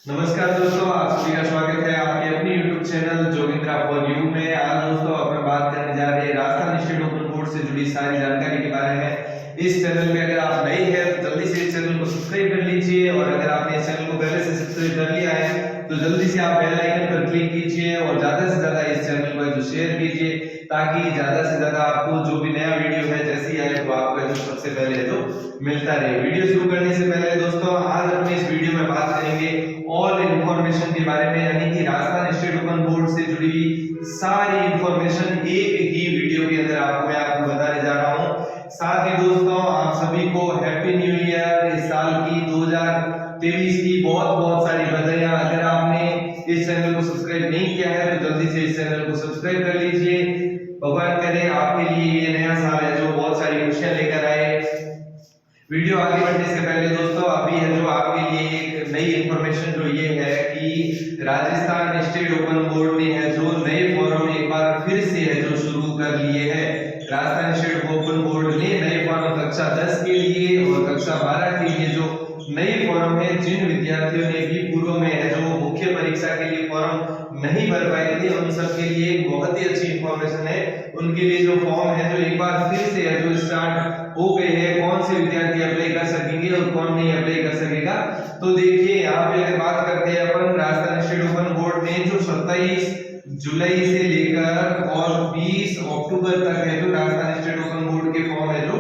नमस्कार दोस्तों, आप सभी का स्वागत है आपके अपने YouTube channel Jogindra for you में। आज दोस्तों अपन बात करने जा रहे हैं राजस्थान स्टेट ओपन बोर्ड से जुड़ी सारी जानकारी के बारे में। इस चैनल में अगर आप नए हैं तो जल्दी से इस चैनल को सब्सक्राइब कर लीजिए, और अगर आपने इस चैनल को पहले से सब्सक्राइब कर लिया है तो जल्दी से आप बेल आइकन पर क्लिक कीजिए और ज्यादा से ज्यादा इस चैनल को शेयर कीजिए, ताकि ज्यादा से ज्यादा आपको जो भी नया वीडियो है जैसी आए तो आपको सबसे पहले तो मिलता रहे। वीडियो शुरू करने से पहले दोस्तों आज हम इस वीडियो में बात करेंगे ऑल इंफॉर्मेशन के बारे में, यानी कि राजस्थान स्टेट ओपन बोर्ड से जुड़ी सारी इंफॉर्मेशन एक ही वीडियो के अंदर आपको बताने जा रहा हूं। साथ ही दोस्तों आप सभी को हैप्पी न्यू ईयर, इस साल की 2023 की बहुत बहुत सारी बधाइयां। अगर आपने इस चैनल को सब्सक्राइब नहीं किया है तो जल्दी से इस चैनल को सब्सक्राइब कर लीजिए। भगवान करे आपके लिए ये नया साल है जो बहुत सारी खुशियां लेकर आए। वीडियो आगे बढ़ने से पहले दोस्तों अभी है जो आपके लिए एक नई इंफॉर्मेशन जो ये है कि राजस्थान स्टेट ओपन बोर्ड ने है जो नए फॉर्म एक बार फिर से है जो शुरू कर लिए हैं। राजस्थान स्टेट ओपन बोर्ड ने नए फॉर्म कक्षा 10 के लिए और कक्षा 12 के लिए जो नए फॉर्म है, जिन विद्यार्थियों ने भी पूर्व में है जो मुख्य परीक्षा के लिए फॉर्म नहीं भर पाए थे उन सब के लिए एक बहुत ही अच्छी इंफॉर्मेशन है। उनके लिए जो फॉर्म है जो एक बार फिर से है जो स्टार्ट हो गए हैं, कौन से विद्यार्थी अप्लाई कर सकेंगे और कौन नहीं अप्लाई कर सकेगा। तो देखिए यहाँ पे अगर बात करते हैं अपन, राजस्थान स्टेट ओपन बोर्ड ने जो 27 जुलाई से लेकर और 20 अक्टूबर तक है जो राजस्थान स्टेट ओपन बोर्ड के फॉर्म है जो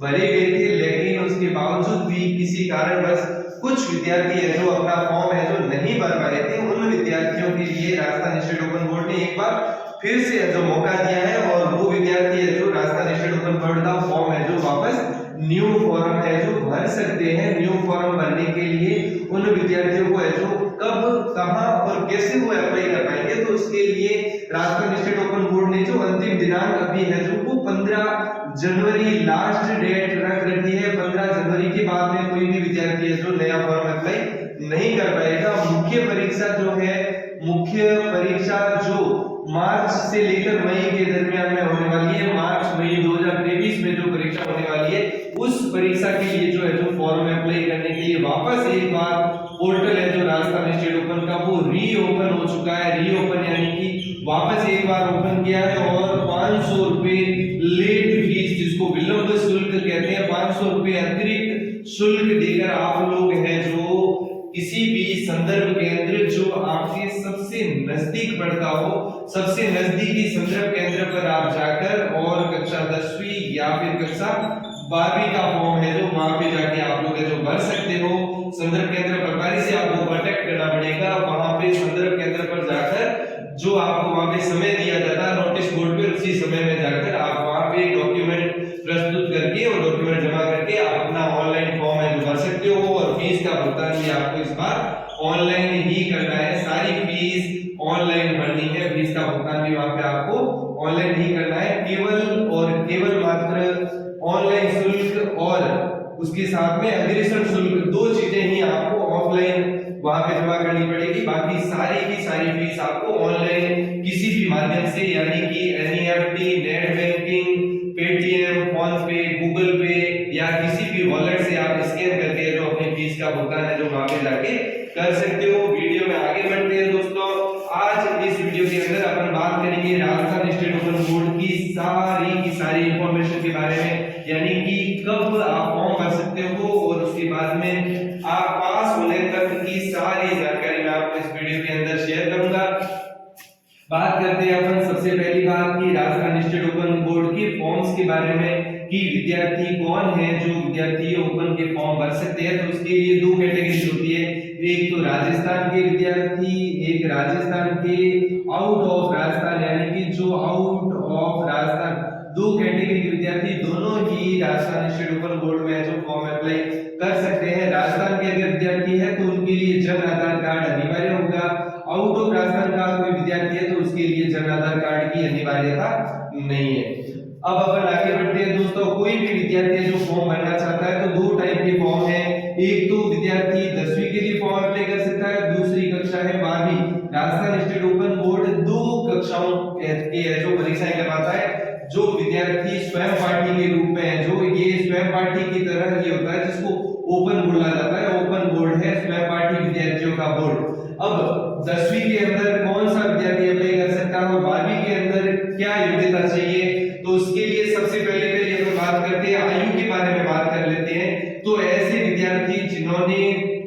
भरे गए थे, लेकिन उसके बावजूद भी किसी कारणवश कुछ विद्यार्थी है जो अपना फॉर्म है जो नहीं भर पाए थे, उन विद्यार्थियों के लिए राजस्थान स्टेट ओपन बोर्ड ने एक बार फिर से जो मौका दिया है, और वो विद्यार्थी है जो राजस्थान स्टेट ओपन बोर्ड का फॉर्म है जो वापस न्यू फॉर्म है जो भर सकते हैं। न्यू फॉर्म भरने के लिए उन विद्यार्थियों को है जो कब, कहां और कैसे वो अप्लाई कर पाएंगे, तो उसके लिए राजस्थान स्टेट ओपन बोर्ड ने जो अंतिम दिनांक अभी है जो वो 15 जनवरी लास्ट डेट रख रखी है। 15 जनवरी के बाद में कोई भी विद्यार्थी है जो नया फॉर्म अप्लाई नहीं कर पाएगा। मुख्य परीक्षा जो है, मुख्य परीक्षा जो मार्च से लेकर मई के दरमियान में होने वाली है, मार्च मई 2023 में जो परीक्षा होने वाली है, उस परीक्षा के लिए जो है जो फॉर्म अप्लाई करने के लिए वापस एक बार पोर्टल है जो राजस्थान स्टेट ओपन का वो रीओपन हो चुका है। रीओपन यानी कि वापस एक बार ओपन किया है, और 500 रुपए लेट फीस, जिसको विलंब शुल्क कहते हैं, 500 रुपए अतिरिक्त शुल्क देकर आप लोग हैं जो किसी भी संदर्भ केंद्र जो आपके सबसे नजदीक पड़ता हो, सबसे नजदीकी संदर्भ केंद्र पर आप जाकर और कक्षा 10वीं या फिर कक्षा 12वीं का फॉर्म है जो वहां पे जाके आप लोग जो भर सकते हो। संदर्भ केंद्र प्रभारी से आपको कांटेक्ट करना पड़ेगा। वहां पे संदर्भ केंद्र पर जाकर जो आपको वहां पे समय दिया जाता है नोटिस बोर्ड पे, उसी समय में जाकर आप वहां पे डॉक्यूमेंट प्रस्तुत करके और डॉक्यूमेंट जमा करके आप अपना ऑनलाइन फॉर्म है जो भर सकते हो। और फीस का भुगतान भी आपको इस बार ऑनलाइन ही करना है, सारी फीस ऑनलाइन भरनी है, फीस का भुगतान भी वहां पे आपको ऑनलाइन ही करना है। केवल और केवल मात्र ऑनलाइन शुल्क और उसके साथ में अग्रेषण शुल्क, दो चीजें ही आपको ऑफलाइन वहां पे जमा करनी पड़ेगी। बाकी सारी की सारी फीस आपको ऑनलाइन किसी भी माध्यम से, यानी कि NEFT, net banking, Paytm, phone पे, गूगल पे या किसी भी वॉलेट से आप स्कैन करके जो अपनी फीस का भुगतान है जो वहां पे जाके कर सकते हो। वीडियो में आगे बढ़ते हैं दोस्तों। आज इस वीडियो के अंदर अपन बात करेंगे राजस्थान स्टेट ओपन बोर्ड की सारी इंफॉर्मेशन के बारे में, यानी कि कब आप फॉर्म भर सकते हो और उसके बाद में आप पास होने तक की सारी जानकारी मैं आपको इस वीडियो के अंदर शेयर करूंगा। बात करते हैं अपन सबसे पहली बात की राजस्थान स्टेट ओपन बोर्ड के फॉर्म्स के बारे में कि विद्यार्थी कौन है जो विद्यार्थी ओपन के फॉर्म भर सकते हैं। तो उसके लिए दो कैटेगरी होती है, एक तो राजस्थान के विद्यार्थी, एक राजस्थान के आउट ऑफ राजस्थान, यानी कि जो आउट ऑफ राजस्थान, दो कैटेगरी के विद्यार्थी दोनों ही राजस्थान स्टेट ओपन बोर्ड में जो फॉर्म अप्लाई कर सकते हैं। राजस्थान के अगर विद्यार्थी है तो उनके लिए जन आधार कार्ड अनिवार्य होगा। आउट ऑफ राजस्थान का कोई विद्यार्थी है तो उसके लिए जन आधार कार्ड की अनिवार्यता नहीं है। अब अपन आगे बढ़ते हैं दोस्तों। कोई भी विद्यार्थी जो फॉर्म भरना चाहता है तो दो टाइप के फॉर्म है, एक तो विद्यार्थी 10वीं के लिए फॉर्म अप्लाई कर सकता है, दूसरी कक्षा है 12वीं। राजस्थान स्टेट ओपन बोर्ड दो कक्षाओं की है जो परीक्षाएं करवाता है। जो विद्यार्थी स्वयं पाठी के रूप में है, जो ये स्वयं पाठी की तरह ये होता है जिसको ओपन बोला जाता है, ओपन बोर्ड है, स्वयं पाठी विद्यार्थियों का बोर्ड। अब 10वीं के अंदर कौन सा विद्यार्थी अप्लाई कर सकता है और 12वीं के अंदर क्या योग्यता चाहिए, तो उसके लिए सबसे पहले हम बात करते हैं आयु के बारे में बात कर लेते हैं। तो ऐसे विद्यार्थी जिन्होंने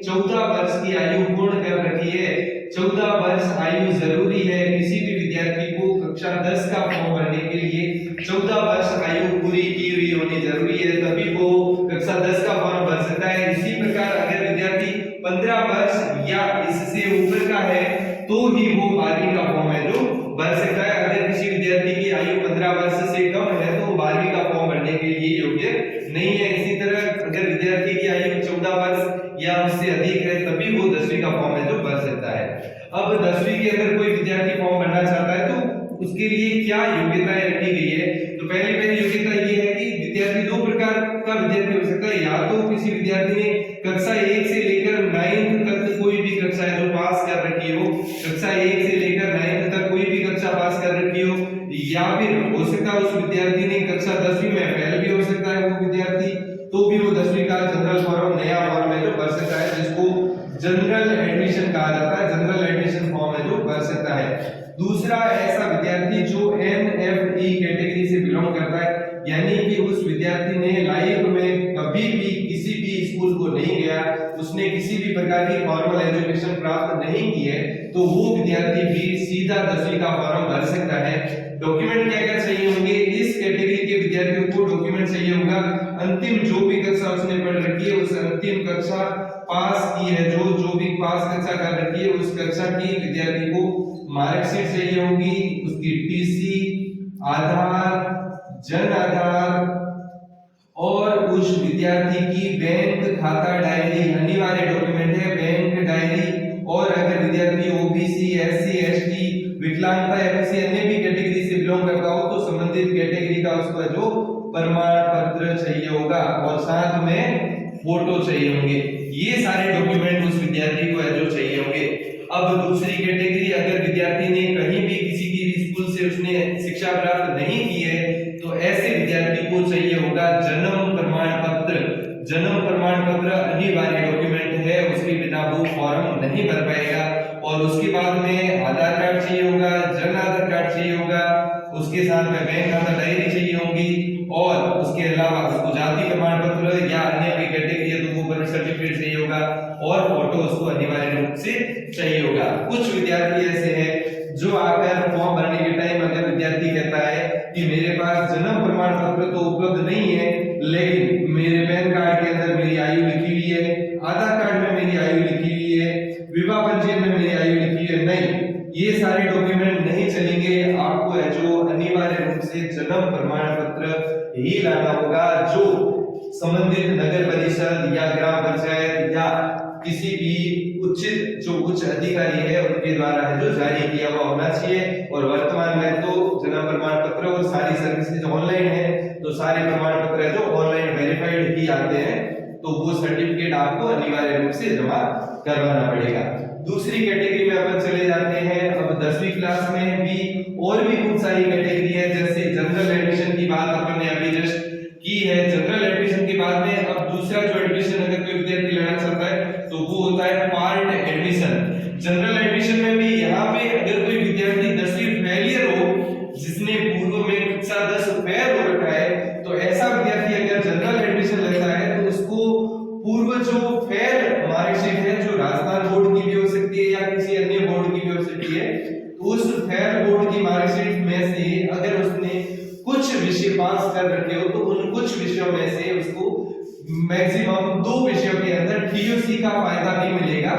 14 वर्ष की आयु पूर्ण कर रखी है, 14 वर्ष आयु जरूरी है किसी भी विद्यार्थी को कक्षा 10 का फॉर्म भरने के लिए 14 वर्ष आयु पूरी की हुई होनी जरूरी है, तभी वो कक्षा 10 का फॉर्म भर सकता है। इसी प्रकार अगर विद्यार्थी 15 वर्ष या इससे ऊपर का है तो ही वो 12वीं का फॉर्म है जो भर सकता है। अगर किसी विद्यार्थी की आयु 15 वर्ष से कम है तो 12वीं का फॉर्म भरने के लिए योग्य नहीं है। इसी तरह अगर विद्यार्थी की आयु 14 वर्ष या उससे अधिक है तभी वो 10वीं का फॉर्म है जो भर सकता है। अब 10वीं के अंदर कोई विद्यार्थी फॉर्म भरना चाहता है तो उसके लिए क्या योग्यताएं रखी गई है, तो पहली योग्यता ये है कि विद्यार्थी दो प्रकार का विद्यार्थी हो सकता है। या तो किसी विद्यार्थी ने कक्षा 1 से लेकर 9th तक कोई भी कक्षा है जो पास कर रखी हो, कक्षा 1 से लेकर 9th तक कोई भी कक्षा पास कर रखी हो, या फिर हो सकता है उस विद्यार्थी ने कक्षा 10वीं में फेल भी हो सकता है वो विद्यार्थी, तो भी वो 10वीं का जनरल फॉर्म नया फॉर्म है जो भर सकता है, जिसको जनरल एडमिशन कहा जाता है। जनरल एडमिशन फॉर्म है जो भर सकता है। दूसरा ऐसा विद्यार्थी जो NFE कैटेगरी से बिलोंग करता है, यानी कि उस विद्यार्थी ने लाइफ में कभी भी किसी भी स्कूल को नहीं गया, उसने किसी भी प्रकार की फॉर्मल एजुकेशन प्राप्त नहीं की है, तो वो विद्यार्थी भी सीधा 10वीं का फॉर्म भर सकता है। डॉक्यूमेंट क्या क्या चाहिए होंगे, इस कैटेगरी के विद्यार्थियों को डॉक्यूमेंट चाहिए होगा अंतिम जो भी कक्षा उसने पढ़ रखी है, उस अंतिम कक्षा पास की है, जो भी पास कक्षा कर रखी है उस कक्षा की विद्यार्थी को मार्कशीट चाहिए होगी, उसकी टीसी, आधार, जन आधार और उस विद्यार्थी की बैंक खाता डायरी अनिवार्य डॉक्यूमेंट है, बैंक डायरी। और अगर विद्यार्थी ओबीसी, एससी, एसटी, विकलांगता या किसी अन्य भी कैटेगरी से बिलोंग करता हो तो संबंधित कैटेगरी का उसको जो प्रमाण पत्र चाहिए होगा और साथ में फोटो चाहिए होंगे। ये सारे डॉक्यूमेंट उस विद्यार्थी को है जो चाहिए होंगे। अब दूसरी कैटेगरी, अगर विद्यार्थी ने कहीं भी किसी की भी स्कूल से उसने शिक्षा प्राप्त नहीं की है तो ऐसे विद्यार्थी को चाहिए होगा जन्म प्रमाण पत्र। जन्म प्रमाण पत्र अनिवार्य डॉक्यूमेंट है, उसके बिना वो फॉर्म नहीं भर पाएगा। और उसके बाद में आधार कार्ड चाहिए होगा, जन आधार कार्ड चाहिए होगा, उसके साथ में बैंक खाता डायरी चाहिए होगी और उसके अलावा उसको जाति प्रमाण पत्र या अन्य कोई कैटेगरी है तो वो बर्थ सर्टिफिकेट चाहिए होगा और फोटो उसको अनिवार्य रूप से चाहिए होगा। कुछ विद्यार्थी ऐसे हैं जो आकर फॉर्म भरने के टाइम अगर विद्यार्थी कहता है कि मेरे पास जन्म प्रमाण पत्र तो उपलब्ध नहीं है, लेकिन मेरे पैन कार्ड के अंदर मेरी आयु लिखी हुई है, आधार कार्ड में मेरी आयु लिखी हुई है, विवाह पंजीयन में मेरी आयु लिखी है, नहीं, ये सारे डॉक्यूमेंट नहीं चलेंगे। आपको है जो अनिवार्य रूप से जन्म प्रमाण पत्र ही लाना होगा, जो संबंधित नगर परिषद या ग्राम पंचायत या किसी भी उच्च अधिकारी है उनके द्वारा है जो जारी किया हुआ होना चाहिए। और वर्तमान में तो जन्म प्रमाण पत्र और सारी सर्विसेज ऑनलाइन है, तो सारे प्रमाण पत्र है जो ऑनलाइन वेरीफाइड ही आते हैं, तो वो सर्टिफिकेट आपको अनिवार्य रूप से जमा करवाना पड़ेगा। दूसरी कैटेगरी में अपन चले जाते हैं। अब 10वीं क्लास में भी और भी खूब सारी कैटेगरी है, जैसे जनरल एडमिशन की बात अपन ने अभी जस्ट की है। जनरल एडमिशन के बाद में अब दूसरा जो एडमिशन अगर कोई विद्यार्थी लेना चाहता है तो वो होता है पार्ट एडमिशन। जनरल एडमिशन में भी यहाँ पे अगर कोई विद्यार्थी 10वीं फेलियर हो, जिसने पूर्व में कक्षा 10 फेल हो रखा है, तो ऐसा विद्यार्थी अगर जनरल एडमिशन लेता है तो उसको पूर्व जो फेल मार्कशीट है जो राजस्थान बोर्ड की भी हो सकती है या किसी अन्य बोर्ड की भी हो सकती है, तो उस फेल बोर्ड की मार्कशीट में से अगर उसने कुछ विषय पास कर रखे हो तो उन कुछ विषयों में से उसको मैक्सिमम 2 विषयों के अंदर टीओसी का फायदा भी मिलेगा।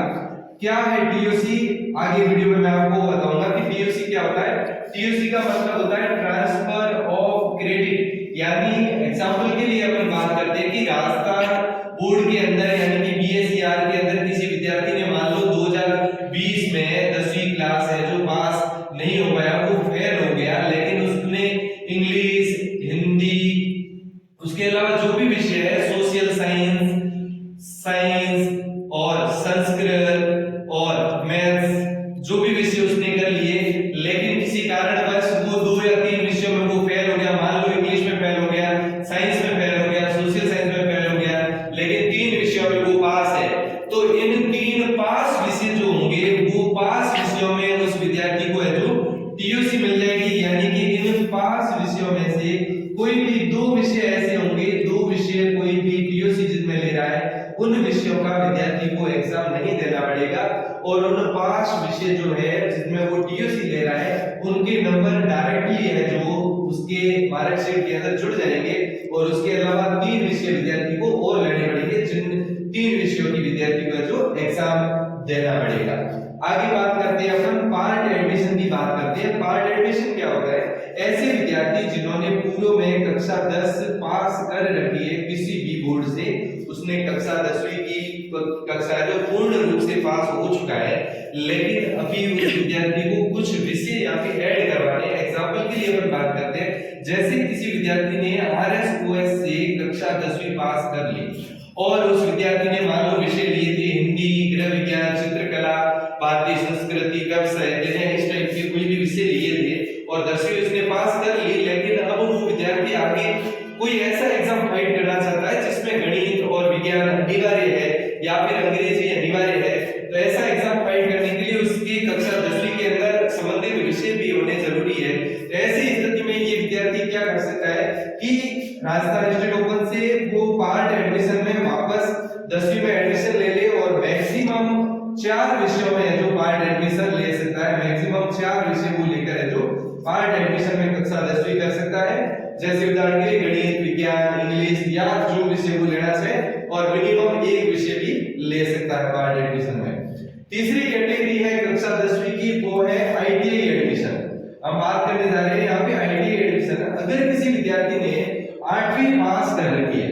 क्या है टीओसी, आगे वीडियो में मैं आपको बताऊंगा कि टीओसी क्या होता है। टीओसी का मतलब होता है ट्रांसफर ऑफ क्रेडिट, यानी एग्जांपल के लिए अपन बात करते हैं कि राजस्थान बोर्ड के अंदर यानी कि बीएसईआर के अंदर किसी विद्यार्थी ने मान लो 2020 में 10वीं क्लास है जो पास नहीं हो पाया, वो फेल हो गया, लेकिन उसने इंग्लिश, हिंदी, उसके अलावा जो भी विषय है सोशल साइंस और संस्कृत और मैथ्स, जो भी विषय उसने कर लिए, लेकिन किसी कारणवश वो 2 या 3 विषयों में वो फेल हो गया। मान लो इंग्लिश में फेल हो गया, साइंस में फेल हो गया, सोशल साइंस में फेल हो गया, लेकिन 3 विषयों में वो पास है। तो इन 3 पास विषय जो विषयों में उस विद्यार्थी को है जो टीओसी मिल जाएगी, यानी कि इन 5 विषयों में से कोई भी 2 विषय ऐसे होंगे, 2 विषय कोई भी टीओसी जिसमें ले रहा है उन विषयों का विद्यार्थी को एग्जाम नहीं देना पड़ेगा, और उन 5 विषय जो है जिसमें वो टीओसी ले रहा है उनके नंबर डायरेक्टली है जो उसके मार्कशीट के अंदर जुड़ जाएंगे, और उसके अलावा 3 विषय विद्यार्थी को और लेने पड़ेंगे, जिन 3 विषयों की विद्यार्थी को जो एग्जाम देना पड़ेगा। आगे बात करते हैं अपन पार्ट एडमिशन की बात करते हैं। पार्ट एडमिशन क्या होता है? ऐसे विद्यार्थी जिन्होंने पूर्व में कक्षा 10 पास कर रखी है किसी भी बोर्ड से, उसने कक्षा 10वीं की कक्षा जो पूर्ण रूप से पास हो चुका है, लेकिन अभी उस विद्यार्थी को कुछ विषय या फिर ऐड करवाने हैं। एग्जांपल के लिए अपन बात करते हैं, जैसे किसी विद्यार्थी ने आरएसओएस से कक्षा 10वीं पास कर ली और उस विद्यार्थी ने मान लो विषय लिए थे हिंदी, गृह विज्ञान, चित्रकला, भारतीय संस्कृति, कवि साहित्य, इस टाइप के कोई भी विषय लिए थे और 10वीं उसने पास कर ली, लेकिन अब वो विद्यार्थी आगे कोई ऐसा एग्जाम फाइट करना चाहता है जिसमें गणित और विज्ञान अनिवार्य है या फिर अंग्रेजी अनिवार्य है, तो ऐसा एग्जाम फाइट करने के लिए उसकी कक्षा 10वीं के अंदर संबंधित विषय भी होने जरूरी है। तो ऐसी स्थिति में ये विद्यार्थी क्या कर सकता है कि राजस्थान स्टेट ओपन से वो पार्ट एडमिशन में वापस 10वीं में एडमिशन ले ले और मैक्सिमम 4 विषयों में जो पार्ट एडमिशन ले सकता है, मैक्सिमम 4 विषय वो लेकर है जो पार्ट एडमिशन में कक्षा 10वीं कर सकता है। जैसे उदाहरण के लिए गणित, विज्ञान, इंग्लिश या जो विषय वो लेना चाहे, और मिनिमम 1 विषय भी ले सकता है पार्ट एडमिशन में। तीसरी कैटेगरी है कक्षा 10वीं की, वो है आईटीआई एडमिशन। हम बात करने जा रहे हैं यहाँ पे आईटीआई एडमिशन। अगर किसी विद्यार्थी ने 8वीं पास कर रखी है,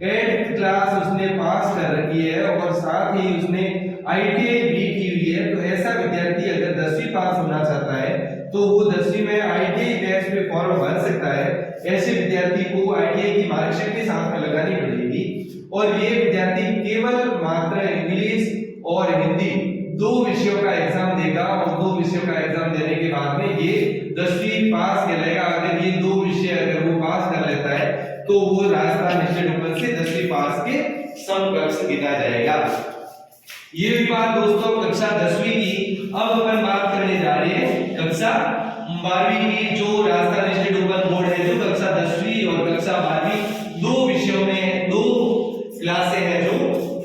8th क्लास उसने पास कर रखी है और साथ ही उसने आईटीआई भी की हुई है, तो ऐसा विद्यार्थी अगर 10वीं पास होना चाहता है तो वो 10वीं में आईटीआई बैच पे फॉर्म भर सकता है। ऐसे विद्यार्थी को आईटीआई की मार्कशीट भी साथ में लगानी पड़ेगी, और ये विद्यार्थी केवल मात्र इंग्लिश और हिंदी 2 विषयों का एग्जाम देगा, और 2 विषयों का एग्जाम देने के बाद में ये 10वीं पास कहलाएगा। अगर ये 2 विषय अगर वो पास कर लेता है तो वो राजस्थान स्टेट ओपन से 10वीं पास के समकक्ष गिना जाएगा। ये भी बात दोस्तों कक्षा 10वीं की। अब अपन बात करने जा रहे हैं कक्षा 12वीं की, जो राजस्थान स्टेट ओपन बोर्ड है जो कक्षा 10वीं और कक्षा 12वीं 2 विषयों में 2 क्लासें हैं जो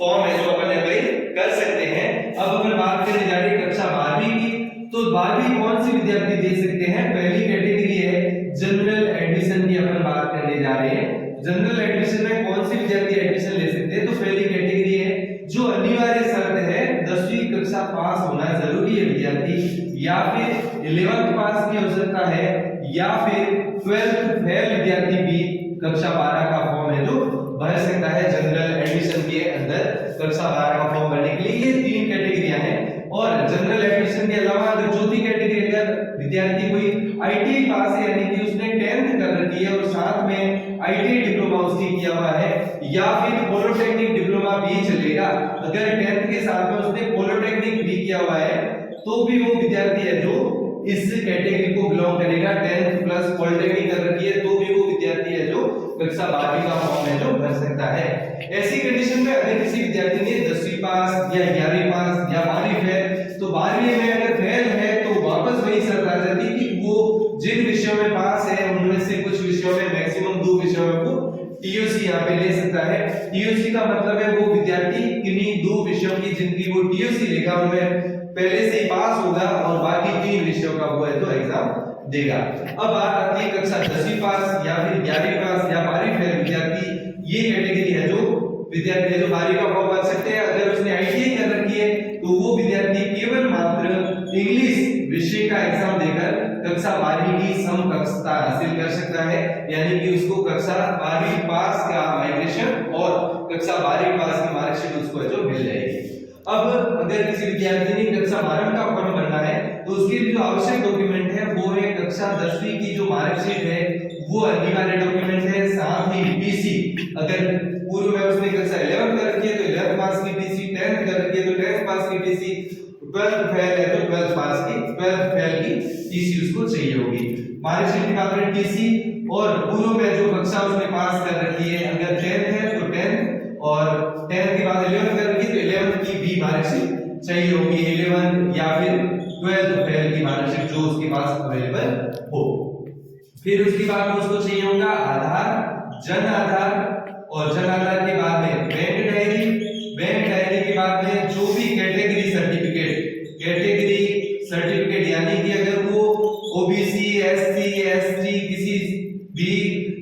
फॉर्म है जो अपन अप्लाई कर सकते हैं। अब अपन बात करने जा रहे हैं कक्षा 12वीं की। तो 12वीं कौन से विद्यार्थी दे सकते हैं? पहली कैटेगरी है जनरल एडमिशन की अपन बात करने जा रहे हैं। जनरल एडमिशन में कौन से विद्यार्थी एडमिशन ले सकते हैं? तो पहली कैटेगरी है जो अनिवार्य शर्त है 10वीं कक्षा पास होना जरूरी है विद्यार्थी, या फिर 11th पास की आवश्यकता है, या फिर 12th फेल विद्यार्थी भी कक्षा 12 का फॉर्म है जो भर सकता है जनरल एडमिशन के अंदर कक्षा 12 का फॉर्म भरने के लिए। ये 3 कैटेगरियां हैं। और जनरल एडमिशन के अलावा अगर चौथी कैटेगरी अगर विद्यार्थी कोई आईटीआई पास है, यानी कि उसने 10th कर रखी है और साथ में आईटीआई डिप्लोमा उसने किया हुआ है, या फिर पॉलिटेक्निक डिप्लोमा भी चलेगा। अगर 10th के साथ में उसने पॉलिटेक्निक भी किया हुआ है तो भी वो विद्यार्थी है जो इस कैटेगरी को बिलोंग करेगा। 10th प्लस पॉलिटेक्निक कर रखी है तो भी वो विद्यार्थी है जो कक्षा 12वीं का फॉर्म है जो भर सकता है। ऐसी कंडीशन में अगर किसी विद्यार्थी ने 10वीं पास या 11वीं पास या 12वीं फेल, तो 12वीं में अगर फेल है तो वापस वही शर्त आ जाती है कि वो जिन विषयों में पास है उनमें से कुछ विषयों में मैक्सिमम 2 विषयों में वो टीओसी यहाँ पे ले सकता है। टीओसी का मतलब है वो विद्यार्थी किन्हीं 2 विषयों की जिनकी वो टीओसी लेगा उनमें पहले से ही पास होगा और बाकी 3 विषयों का वो है तो एग्जाम देगा। अब बात आती है कक्षा 10वीं पास या फिर 11वीं पास या 12वीं फेल विद्यार्थी। ये कैटेगरी है जो विद्यार्थी जो 12वीं का फॉर्म भर सकते हैं। अगर उसने आईटीआई कर रखी है तो वो विद्यार्थी केवल मात्र इंग्लिश विषय का एग्जाम देकर कक्षा 12वीं की समकक्षता हासिल कर सकता है, यानी कि उसको कक्षा 12वीं पास का माइग्रेशन और कक्षा 12वीं पास की मार्कशीट उसको है जो मिल जाएगी। अब अगर किसी विद्यार्थी ने कक्षा 12 का फॉर्म भरना है तो उसके लिए जो आवश्यक डॉक्यूमेंट है वो है कक्षा 10वीं की जो मार्कशीट है वो अनिवार्य डॉक्यूमेंट है, साथ ही टीसी। अगर पूर्व में उसने कक्षा 11 कर रखी है तो 11th पास की टीसी, 10th कर रखी है तो 10th पास की टीसी, 12th फेल है तो 12th पास की 12th फेल की टीसी उसको चाहिए होगी। मार्कशीट की बात करें टीसी, और पूर्व में जो कक्षा उसने पास कर रखी है अगर 10th है तो 10th, और 10th के बाद 11th कर रखी तो 11th की भी मार्कशीट चाहिए होगी, 11 या फिर 12th फेल की मार्कशीट जो उसके पास अवेलेबल हो। फिर उसके बाद में उसको चाहिए होगा आधार, जन आधार, और जन आधार के बाद में बैंक डायरी, बैंक डायरी के बाद में जो भी कैटेगरी सर्टिफिकेट यानी कि अगर वो ओबीसी, एससी, एसटी किसी भी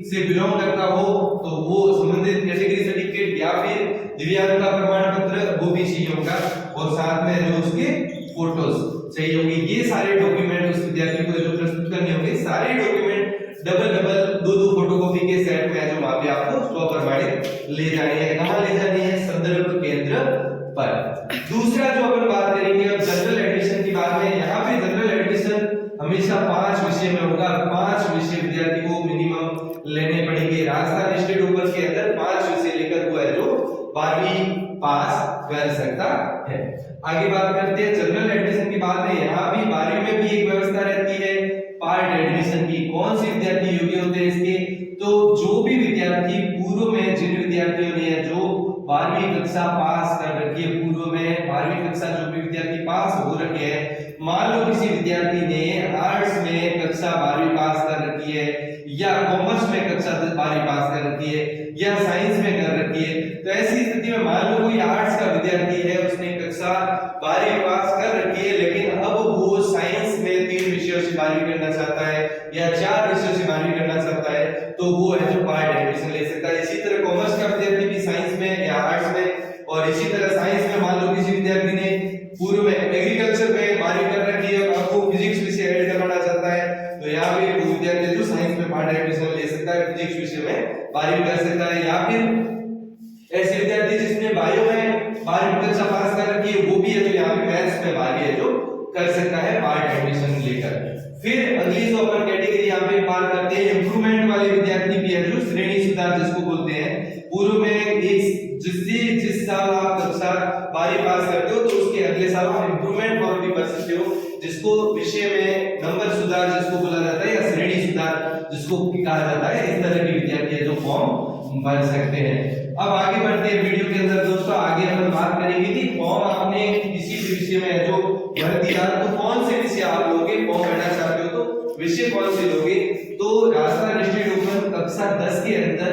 से बिलोंग करता हो तो वो संबंधित कैटेगरी सर्टिफिकेट या फिर दिव्यांगता प्रमाण पत्र वो भी चाहिए होगा, और साथ में जो उसके फोटोज चाहिए होंगे। ये सारे डॉक्यूमेंट उस विद्यार्थी को जो प्रस्तुत करने होंगे, सारे डॉक्यूमेंट डबल दो फोटोकॉपी के सेट में जो वहां पे आपको स्वप्रमाणित ले जाने हैं। कहां ले जाने हैं? संदर्भ केंद्र पर। दूसरा जो अपन बात करेंगे अब जनरल एडमिशन की बात है। यहाँ पे जनरल एडमिशन हमेशा 5 विषय में होगा, 5 विषय विद्यार्थी को मिनिमम लेने पड़ेंगे। राजस्थान स्टेट ओपन के अंदर 5 विषय लेकर हुआ है जो 12वीं पास कर सकता है। आगे बात करते हैं जनरल एडमिशन की बात है। यहाँ भी 12वीं में भी एक व्यवस्था रहती है पार्ट एडमिशन की। कौन से विद्यार्थी योग्य होते हैं इसके? तो जो भी विद्यार्थी पूर्व में, जिन विद्यार्थियों ने जो 12वीं कक्षा पास कर रखी है, पूर्व में 12वीं कक्षा जो भी विद्यार्थी पास हो रखे हैं, मान लो किसी विद्यार्थी ने आर्ट्स में कक्षा 12वीं पास कर रखी है, या कॉमर्स में कक्षा 12वीं पास कर रखी है, या साइंस में कर रखी है, तो ऐसी स्थिति में मान लो कोई आर्ट्स का विद्यार्थी है, उसने कक्षा 12वीं पास कर रखी है, लेकिन अब वो साइंस में 3 विषयों से 12वीं करना चाहता है या 4 विषयों से 12वीं करना चाहता है, तो वो है जो पार्ट एडमिशन ले सकता है। इसी तरह कॉमर्स का विद्यार्थी भी साइंस में या आर्ट्स में, और इसी तरह साइंस में मान लो किसी विद्यार्थी ने पूर्व में एग्रीकल्चर में 12वीं कर रखी है और अब वो फिजिक्स विषय ऐड करना चाहता है, तो यहाँ पे वो विद्यार्थी जो साइंस में पार्ट एडमिशन ले सकता है, फिजिक्स विषय में 12वीं कर सकता है। या फिर ऐसे विद्यार्थी जिसने बायो में 12वीं कक्षा पास कर रखी है वो भी है, तो यहाँ पे मैथ्स में 12वीं है जो कर सकता है पार्ट एडमिशन लेकर। फिर अगली जो अपन कैटेगरी यहाँ पे बात करते हैं, इंप्रूवमेंट वाले विद्यार्थी भी है जो श्रेणी सुधार जिसको बोलते हैं। पूर्व में जिस साल आप कक्षा 12वीं पास करते हो तो उसके अगले साल आप इंप्रूवमेंट फॉर्म भी भर सकते हो, जिसको विषय में नंबर सुधार जिसको बोला जाता है, या श्रेणी सुधार जिसको कहा जाता है। इस तरह के विद्यार्थी है जो फॉर्म भर सकते हैं। अब आगे बढ़ते हैं वीडियो के अंदर दोस्तों। आगे हम बात करेंगे कि फॉर्म आपने किसी भी विषय में जो भर दिया तो कौन से विषय आप लोगे, फॉर्म भरना चाहते हो तो विषय कौन से लोगे। तो राजस्थान स्टेट ओपन कक्षा 10 के अंदर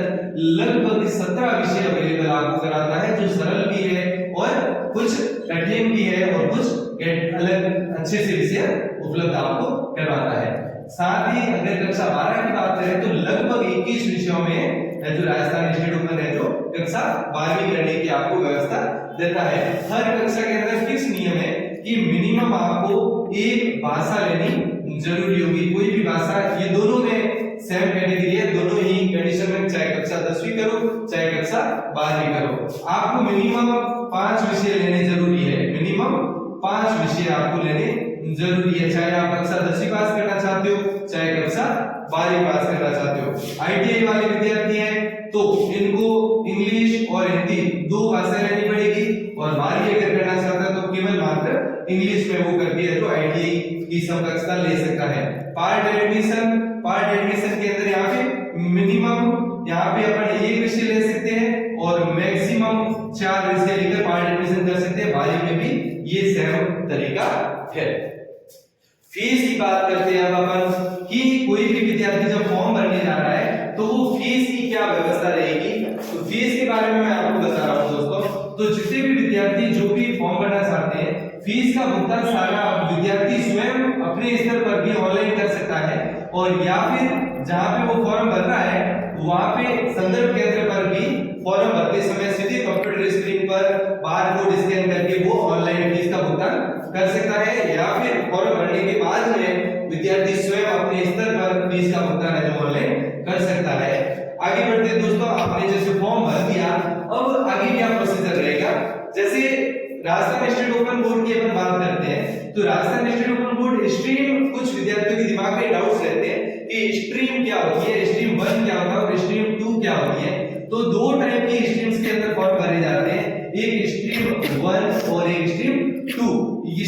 लगभग 17 विषय अवेलेबल आपको कराता है, जो सरल भी है और कुछ कठिन भी है, और कुछ अलग अच्छे से विषय उपलब्ध आपको करवाता है। साथ ही अगर कक्षा 12 की बात करें तो लगभग 21 विषयों में जो राजस्थान स्टेट ओपन है जो कक्षा 12वीं करने की आपको व्यवस्था देता है। हर कक्षा के अंदर फिक्स नियम है कि मिनिमम आपको एक भाषा लेनी जरूरी होगी, कोई भी भाषा। ये दोनों में सेम कैटेगरी है, दोनों ही कंडीशन में, चाहे कक्षा 10वीं करो चाहे कक्षा 12वीं करो, आपको मिनिमम 5 विषय लेने जरूरी है। मिनिमम 5 विषय आपको लेने जरूरी है, चाहे आप कक्षा 10वीं पास करना चाहते हो चाहे कक्षा 12वीं पास करना चाहते हो। आईटीआई वाले विद्यार्थी हैं तो इनको इंग्लिश और हिंदी 2 भाषाएं लेनी पड़ेगी, और 12वीं अगर करना चाहता है तो केवल मात्र इंग्लिश में वो करके है जो आईटीआई की समकक्षता ले सकता है। पार्ट एडमिशन के अंदर यहाँ पे मिनिमम यहाँ पे अपन 1 विषय ले सकते हैं और मैक्सिमम 4 विषय लेकर पार्ट एडमिशन कर सकते हैं। 12वीं में भी ये सेम तरीका है। फीस की बात करते हैं अब अपन कि कोई भी विद्यार्थी जब फॉर्म भरने जा रहा है तो वो फीस की क्या व्यवस्था रहेगी। तो फीस के बारे में मैं आपको बता रहा हूं दोस्तों। तो जितने भी विद्यार्थी जो भी फॉर्म भरना चाहते हैं, फीस का भुगतान सारा विद्यार्थी स्वयं अपने स्तर पर भी ऑनलाइन कर सकता है, और या फिर जहां पे वो फॉर्म भर रहा है वहां पे संदर्भ केंद्र पर भी फॉर्म भरते समय सीधे कंप्यूटर स्क्रीन पर बारकोड स्कैन करके वो ऑनलाइन फीस का भुगतान कर सकता है, या फिर फॉर्म भरने के बाद में विद्यार्थी स्वयं अपने स्तर पर फीस का भुगतान है जो ऑनलाइन कर सकता है। आगे बढ़ते हैं दोस्तों। आपने जैसे फॉर्म भर दिया, अब आगे क्या प्रोसीजर रहेगा। जैसे राजस्थान स्टेट ओपन बोर्ड की अपन बात करते हैं तो Rajasthan state open board stream, कुछ विद्यार्थियों के दिमाग में डाउट्स रहते हैं कि स्ट्रीम क्या होती है, स्ट्रीम 1 क्या होता है और स्ट्रीम 2 क्या होती है। तो 2 टाइप की स्ट्रीम्स के अंदर फॉर्म भरे जाते हैं, एक स्ट्रीम 1 और एक स्ट्रीम 2।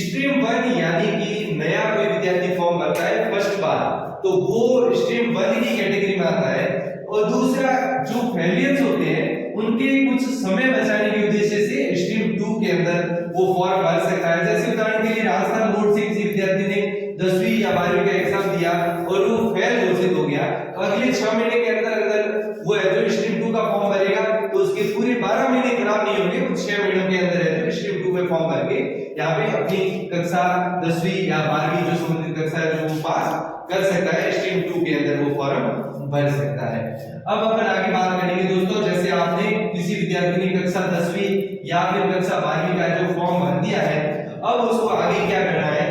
स्ट्रीम 1 यानी कि नया कोई विद्यार्थी फॉर्म भरता है फर्स्ट बार, तो वो स्ट्रीम 1 की कैटेगरी में आता है। और दूसरा जो फेलियर्स होते हैं उनके कुछ समय बचाने के उद्देश्य से स्ट्रीम 2 के अंदर वो फॉर्म भर सकता है। जैसे उदाहरण के लिए राजस्थान बोर्ड से किसी विद्यार्थी ने 10वीं या 12वीं का एग्जाम दिया और वो फेल घोषित हो गया, तो अगले 6 महीने के अंदर अगर वो है जो स्ट्रीम 2 का फॉर्म भरेगा तो उसके पूरे 12 महीने खराब नहीं होंगे, कुछ 6 महीनों के अंदर है जो स्ट्रीम 2 में फॉर्म भर के यहाँ पे अपनी कक्षा 10वीं या 12वीं जो संबंधित कक्षा है जो वो पास कर सकता है, स्ट्रीम 2 के अंदर वो फॉर्म भर सकता है। अब अपन आगे बात करेंगे दोस्तों, जैसे आपने किसी विद्यार्थी ने कक्षा 10वीं या फिर कक्षा 12वीं का जो फॉर्म भर दिया है, अब उसको आगे क्या करना है,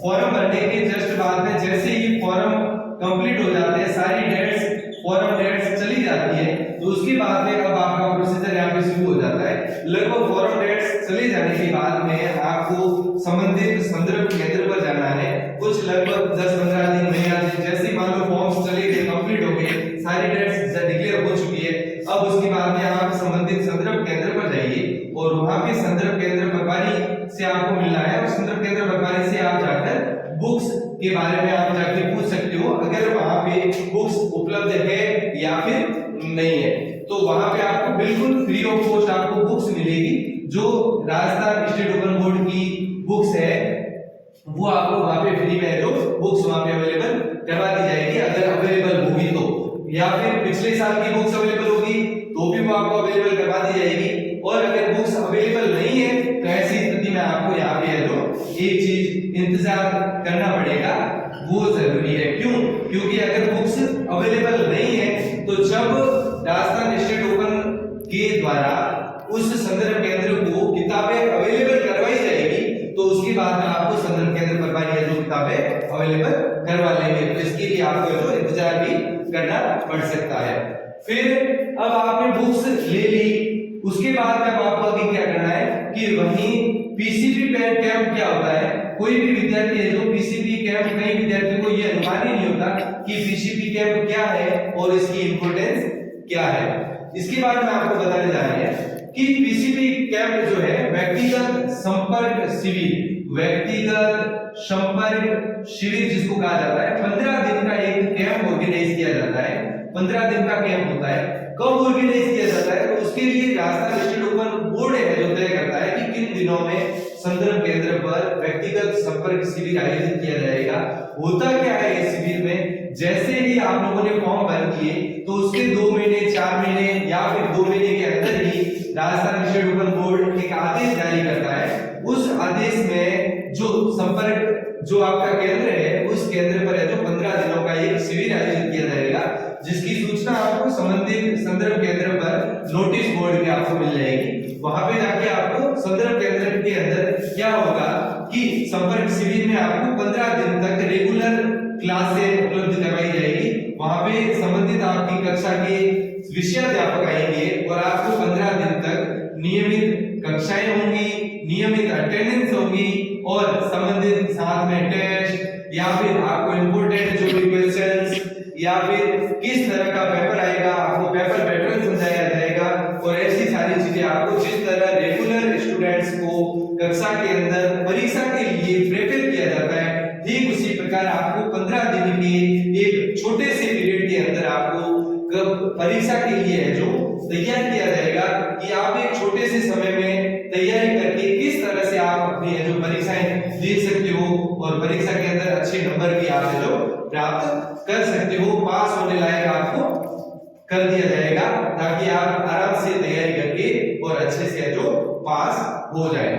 फॉर्म भरने के जस्ट बाद में जैसे ही फॉर्म कंप्लीट हो जाते हैं, सारी डेट्स फॉर्म डेट्स चली जाती है, तो उसके बाद में अब आपका प्रोसीजर यहाँ पे शुरू हो जाता है। लगभग फॉर्म डेट्स चले जाने के बाद में आपको संबंधित संदर्भ केंद्र पर जाना है। कुछ लगभग 10-15 दिन महीना जैसे ही मान लो फॉर्म्स चले गए, कंप्लीट हो गए, सारी डेट्स डिक्लेयर हो चुकी है, अब उसके बाद में आप संबंधित संदर्भ केंद्र पर जाइए और वहां पे संदर्भ केंद्र प्रभारी से आपको मिलना है और संदर्भ केंद्र प्रभारी से आप जाकर बुक्स के बारे में आप जाके पूछ सकते हो, अगर वहां पे बुक्स उपलब्ध है या फिर नहीं है, तो वहां पे आपको बिल्कुल फ्री ऑफ कॉस्ट आपको बुक्स मिलेगी। जो राजस्थान स्टेट ओपन बोर्ड की बुक्स है वो आपको वहां पे फ्री में जो बुक्स वहां पे अवेलेबल करवा दी जाएगी, अगर अवेलेबल होगी तो, या फिर पिछले साल की बुक्स अवेलेबल होगी तो भी वो आपको अवेलेबल करवा दी जाएगी, और अगर बुक्स अवेलेबल नहीं है तो ऐसी स्थिति में आपको यहाँ पे है जो एक चीज इंतजार करना पड़ेगा, वो जरूरी है। क्यों? क्योंकि अगर बुक्स अवेलेबल नहीं है तो जब राजस्थान स्टेट ओपन के द्वारा उस संदर्भ केंद्र को किताबें अवेलेबल करवाई जाएगी तो उसके बाद में आपको संदर्भ केंद्र प्रभारी जो किताबें अवेलेबल करवा लेंगे, तो इसके लिए आपको जो इंतजार भी करना पड़ सकता है। फिर अब आपने बुक्स ले ली, उसके बाद में आपको आगे क्या करना है कि वहीं पीसीपी कैंप क्या होता है, कोई भी विद्यार्थी है जो पीसीपी कैंप, कई विद्यार्थियों को यह अनुमान ही नहीं होता कि पीसीपी कैंप क्या है और इसकी इंपॉर्टेंस क्या है। इसके बाद में आपको बताने जा रहे हैं कि पीसीपी कैंप जो है व्यक्तिगत संपर्क शिविर, व्यक्तिगत संपर्क शिविर जिसको कहा जाता है, 15 दिन का एक कैंप ऑर्गेनाइज किया जाता है। 15 दिन का कैंप होता है, कब ऑर्गेनाइज किया जाता है, तो उसके लिए राजस्थान स्टेट ओपन बोर्ड है जो तय करता है कि किन दिनों में संदर्भ केंद्र पर व्यक्तिगत संपर्क शिविर आयोजित किया जाएगा। होता क्या है इस शिविर में, जैसे ही आप लोगों ने फॉर्म भर दिए तो उसके 2 महीने 4 महीने या फिर 2 महीने के अंदर ही राजस्थान स्टेट ओपन बोर्ड एक आदेश जारी करता है। उस आदेश में जो संपर्क जो आपका केंद्र है उस केंद्र पर है जो 15 दिनों का एक शिविर आयोजित किया जाएगा, जिसकी सूचना आपको संबंधित संदर्भ केंद्र पर नोटिस बोर्ड पे आपको मिल जाएगी। वहां पे जाके आपको संदर्भ केंद्र के अंदर क्या होगा कि संपर्क शिविर में आपको 15 दिन तक रेगुलर क्लासें उपलब्ध करवाई जाएगी। वहां पे संबंधित आपकी कक्षा के विषयाध्यापक आएंगे और आपको 15 दिन तक नियमित कक्षाएं होंगी, नियमित अटेंडेंस होगी और संबंधित साथ में टेस्ट या फिर आपको इंपोर्टेंट जो भी क्वेश्चंस या फिर किस तरह का पेपर आएगा आपको पेपर पैटर्न समझाया जाएगा, और ऐसी सारी चीजें आपको जिस तरह रेगुलर स्टूडेंट्स को कक्षा के अंदर परीक्षा के लिए प्रिपेयर किया जाता है, ठीक उसी प्रकार आपको 15 दिन के एक छोटे से पीरियड के अंदर आपको परीक्षा के लिए है जो तैयार किया जाएगा कि आप एक छोटे से समय में तैयारी करके किस तरह से आप अपनी जो परीक्षाएं दे सकते हो और परीक्षा के अंदर अच्छे नंबर भी आप जो प्राप्त कर सकते हो, पास होने लायक आपको कर दिया जाएगा ताकि आप आराम से तैयारी करके और अच्छे से जो पास हो जाए।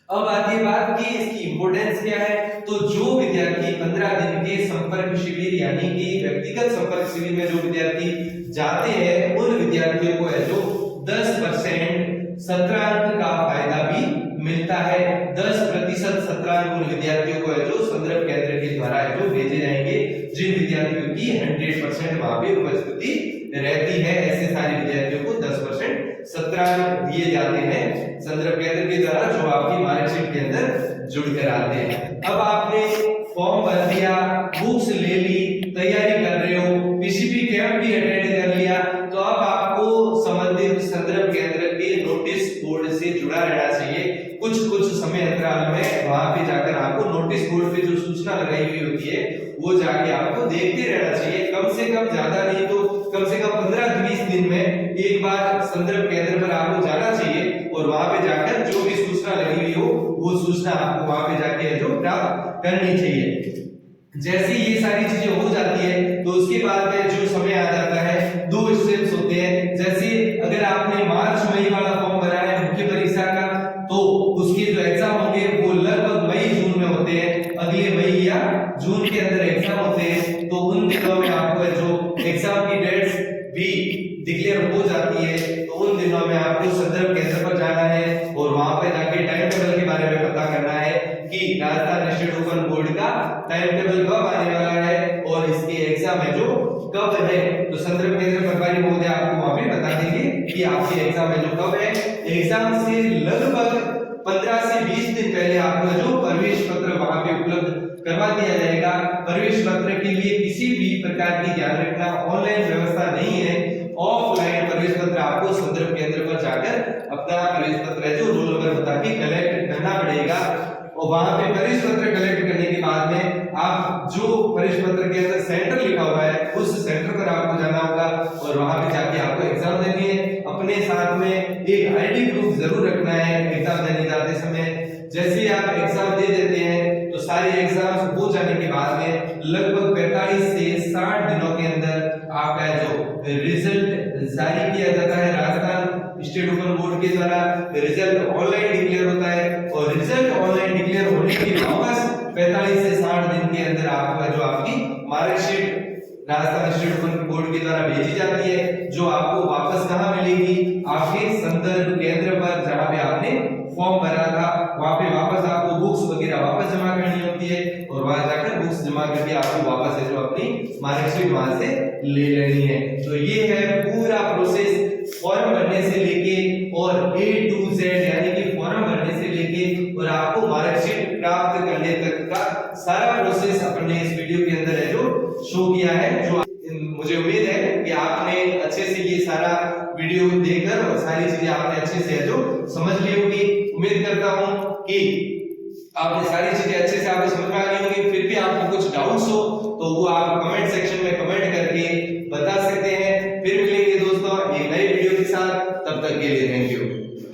अब आती है बात कि इसकी इंपॉर्टेंस क्या है, तो जो विद्यार्थी 15 दिन के संपर्क शिविर यानी कि व्यक्तिगत संपर्क शिविर में जो विद्यार्थी जाते हैं उन विद्यार्थियों को है जो 10% सत्रांक का फायदा भी मिलता है। 10% सत्रांक उन विद्यार्थियों को है जो संदर्भ केंद्र के द्वारा है जो भेजे जाएंगे, जिन विद्यार्थियों की 100% वहां पे उपस्थिति रहती है। ऐसे सारे विद्यार्थियों को 10% सत्रांक दिए जाते हैं संदर्भ केंद्र के द्वारा जो आपकी मार्कशीट के अंदर जुड़ कर आते हैं। अब आपने फॉर्म भर दिया, बुक्स ले ली, तैयारी कर रहे हो, पीसीपी कैंप भी अटेंड कर लिया, तो अब आपको संबंधित संदर्भ केंद्र के नोटिस बोर्ड से जुड़ा रहना चाहिए। कुछ समय अंतराल में वहां पे जाकर आपको नोटिस बोर्ड पे जो सूचना लगाई हुई होती है वो जाके आपको देखते रहना चाहिए। कम से कम, ज्यादा नहीं तो कम से कम 15-20 दिन में एक बार संदर्भ केंद्र पर आपको जाना चाहिए और वहां पे जाकर जो भी सूचना लगी हुई हो वो सूचना आपको वहां पे जाके जो प्राप्त करनी चाहिए। जैसे ये सारी चीजें हो जाती है तो उसके बाद में जो समय आ जाता है, 2 स्टेप्स होते हैं। जैसे अगर आपने मार्च मई वाला फॉर्म भरा है मुख्य परीक्षा का, तो उसके जो एग्जाम होंगे वो लगभग मई जून में होते हैं, अगले मई या जून के अंदर एग्जाम होते हैं। तो उन दिनों में आपको जो एग्जाम की डेट्स भी डिक्लेयर हो जाती है, तो उन दिनों में आपको संदर्भ केंद्र पर जाना है और वहां पे जाके टाइम टेबल के बारे में पता करना है कि राजस्थान स्टेट ओपन बोर्ड का टाइम टेबल कब आने वाला है और इसके एग्जाम है जो कब है। तो संदर्भ केंद्र प्रभारी महोदय आपको वहां पे बता देंगे कि आपके एग्जाम है जो कब है। एग्जाम से लगभग 15 से 20 दिन पहले आपको जो प्रवेश पत्र वहां पे उपलब्ध करवा दिया जाएगा। प्रवेश पत्र के लिए किसी भी प्रकार की ध्यान रखना, ऑनलाइन व्यवस्था नहीं है, ऑफलाइन प्रवेश पत्र आपको संदर्भ केंद्र पर जाकर अपना प्रवेश पत्र है जो रोल नंबर बता के कलेक्ट करना पड़ेगा। और वहां पे प्रवेश पत्र कलेक्ट करने के बाद में आप जो प्रवेश पत्र के अंदर सेंटर लिखा हुआ है उस सेंटर पर आपको जाना होगा और वहां पे जाके आपको एग्जाम देनी है। अपने साथ में एक आईडी प्रूफ जरूर रखना है एग्जाम देने जाते समय। जैसे आप एग्जाम दे देते हैं तो सारे एग्जाम्स हो जाने के बाद में लगभग 45 से 60 दिनों के अंदर आपका जो रिजल्ट जारी किया जाता है राजस्थान स्टेट ओपन बोर्ड के द्वारा। रिजल्ट ऑनलाइन डिक्लेयर होता है और रिजल्ट ऑनलाइन डिक्लेयर होने के वापस 45 से 60 दिन के अंदर आपका जो आपकी marksheet Rajasthan state open board के द्वारा भेजी जाती है, जो आपको वापस कहां मिलेगी, आपके संदर्भ केंद्र पर जहां पे आपने फॉर्म भरा था वहां पे वापस आपको बुक्स वगैरह वापस जमा करनी होती है और वहां जाकर बुक्स जमा करके आपको वापस है जो अपनी मार्कशीट वहां से ले लेनी है। तो ये है पूरा प्रोसेस फॉर्म भरने से लेके और A to Z यानी कि फॉर्म भरने से लेके और आपको मार्कशीट प्राप्त करने तक का सारा प्रोसेस अपने इस वीडियो के अंदर है जो शो किया है। जो मुझे उम्मीद है कि आपने अच्छे से ये सारा वीडियो देखकर और सारी चीजें आपने अच्छे से जो समझ ली होगी। उम्मीद करता हूं कि आपने सारी चीजें अच्छे से आपको समझ में आ गई होंगी। फिर भी आपको कुछ डाउट्स हो तो वो आप कमेंट सेक्शन में कमेंट करके बता सकते हैं। फिर मिलेंगे दोस्तों एक नए वीडियो के साथ, तब तक के लिए थैंक यू।